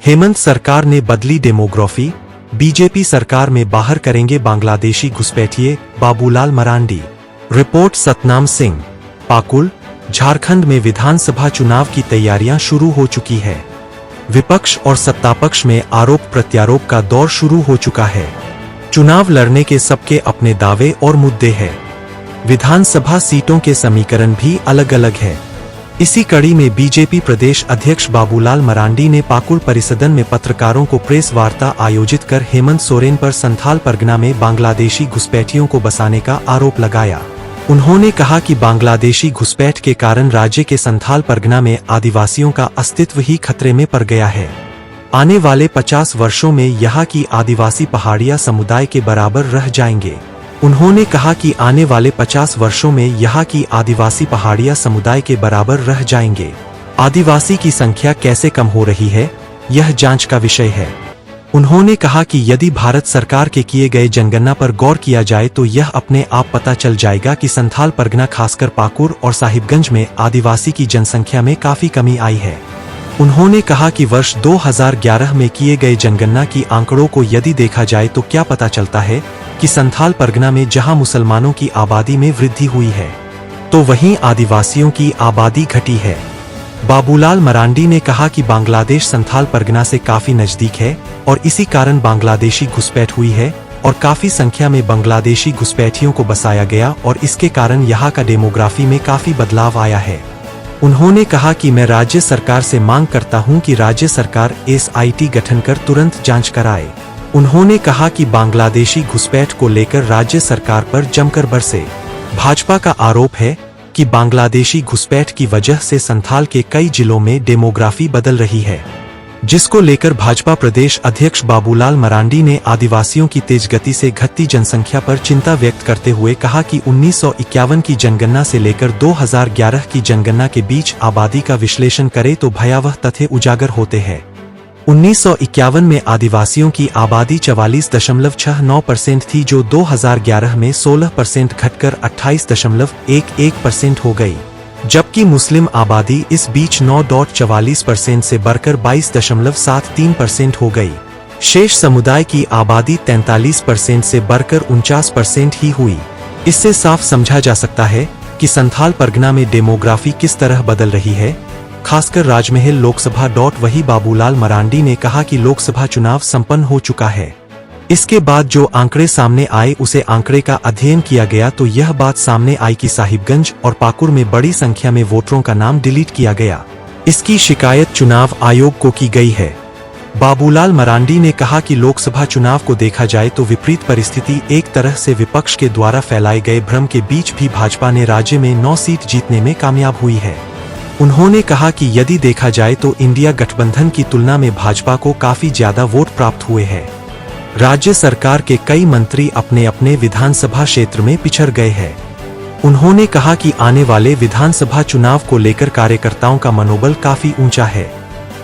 हेमंत सरकार ने बदली डेमोग्राफी, बीजेपी सरकार में बाहर करेंगे बांग्लादेशी घुसपैठिए, बाबूलाल मरांडी। रिपोर्ट सतनाम सिंह। पाकुल, झारखंड में विधानसभा चुनाव की तैयारियां शुरू हो चुकी है। विपक्ष और सत्तापक्ष में आरोप प्रत्यारोप का दौर शुरू हो चुका है। चुनाव लड़ने के सबके अपने दावे और मुद्दे हैं। विधानसभा सीटों के समीकरण भी अलग अलग है। इसी कड़ी में बीजेपी प्रदेश अध्यक्ष बाबूलाल मरांडी ने पाकुल परिसदन में पत्रकारों को प्रेस वार्ता आयोजित कर हेमंत सोरेन पर संथाल परगना में बांग्लादेशी घुसपैठियों को बसाने का आरोप लगाया। उन्होंने कहा कि बांग्लादेशी घुसपैठ के कारण राज्य के संथाल परगना में आदिवासियों का अस्तित्व ही खतरे में पड़ गया है। आने वाले 50 वर्षों में यहाँ की आदिवासी पहाड़िया समुदाय के बराबर रह जाएंगे। उन्होंने कहा कि आने वाले 50 वर्षों में यहाँ की आदिवासी पहाड़िया समुदाय के बराबर रह जाएंगे। आदिवासी की संख्या कैसे कम हो रही है, यह जांच का विषय है। उन्होंने कहा कि यदि भारत सरकार के किए गए जनगणना पर गौर किया जाए तो यह अपने आप पता चल जाएगा कि संथाल परगना खासकर पाकुर और साहिबगंज में आदिवासी की जनसंख्या में काफी कमी आई है। उन्होंने कहा कि वर्ष 2011 में किए गए जनगणना की आंकड़ों को यदि देखा जाए तो क्या पता चलता है कि संथाल परगना में जहां मुसलमानों की आबादी में वृद्धि हुई है तो वहीं आदिवासियों की आबादी घटी है। बाबूलाल मरांडी ने कहा कि बांग्लादेश संथाल परगना से काफी नजदीक है और इसी कारण बांग्लादेशी घुसपैठ हुई है और काफी संख्या में बांग्लादेशी घुसपैठियों को बसाया गया और इसके कारण यहाँ का डेमोग्राफी में काफी बदलाव आया है। उन्होंने कहा कि मैं राज्य सरकार से मांग करता हूं कि राज्य सरकार SIT गठन कर तुरंत जांच कराए। उन्होंने कहा कि बांग्लादेशी घुसपैठ को लेकर राज्य सरकार पर जमकर बरसे। भाजपा का आरोप है कि बांग्लादेशी घुसपैठ की वजह से संथाल के कई जिलों में डेमोग्राफी बदल रही है, जिसको लेकर भाजपा प्रदेश अध्यक्ष बाबूलाल मरांडी ने आदिवासियों की तेज गति से घटती जनसंख्या पर चिंता व्यक्त करते हुए कहा कि 1951 की जनगणना से लेकर 2011 की जनगणना के बीच आबादी का विश्लेषण करें तो भयावह तथ्य उजागर होते हैं। 1951 में आदिवासियों की आबादी 44.69% थी, जो 2011 में 16% घटकर 28.11% हो गई, जबकि मुस्लिम आबादी इस बीच 9.44% से बढ़कर 22.73% हो गई। शेष समुदाय की आबादी 43% से बढ़कर 49% ही हुई। इससे साफ समझा जा सकता है कि संथाल परगना में डेमोग्राफी किस तरह बदल रही है, खासकर राजमहल लोकसभा। वही बाबूलाल मरांडी ने कहा कि लोकसभा चुनाव संपन्न हो चुका है। इसके बाद जो आंकड़े सामने आए उसे आंकड़े का अध्ययन किया गया तो यह बात सामने आई कि साहिबगंज और पाकुर में बड़ी संख्या में वोटरों का नाम डिलीट किया गया। इसकी शिकायत चुनाव आयोग को की गई है। बाबूलाल मरांडी ने कहा कि लोकसभा चुनाव को देखा जाए तो विपरीत परिस्थिति, एक तरह से विपक्ष के द्वारा फैलाए गए भ्रम के बीच भी भाजपा ने राज्य में 9 सीट जीतने में कामयाब हुई है। उन्होंने कहा कि यदि देखा जाए तो इंडिया गठबंधन की तुलना में भाजपा को काफी ज्यादा वोट प्राप्त हुए हैं। राज्य सरकार के कई मंत्री अपने अपने विधानसभा क्षेत्र में पिछड़ गए हैं। उन्होंने कहा कि आने वाले विधानसभा चुनाव को लेकर कार्यकर्ताओं का मनोबल काफी ऊंचा है।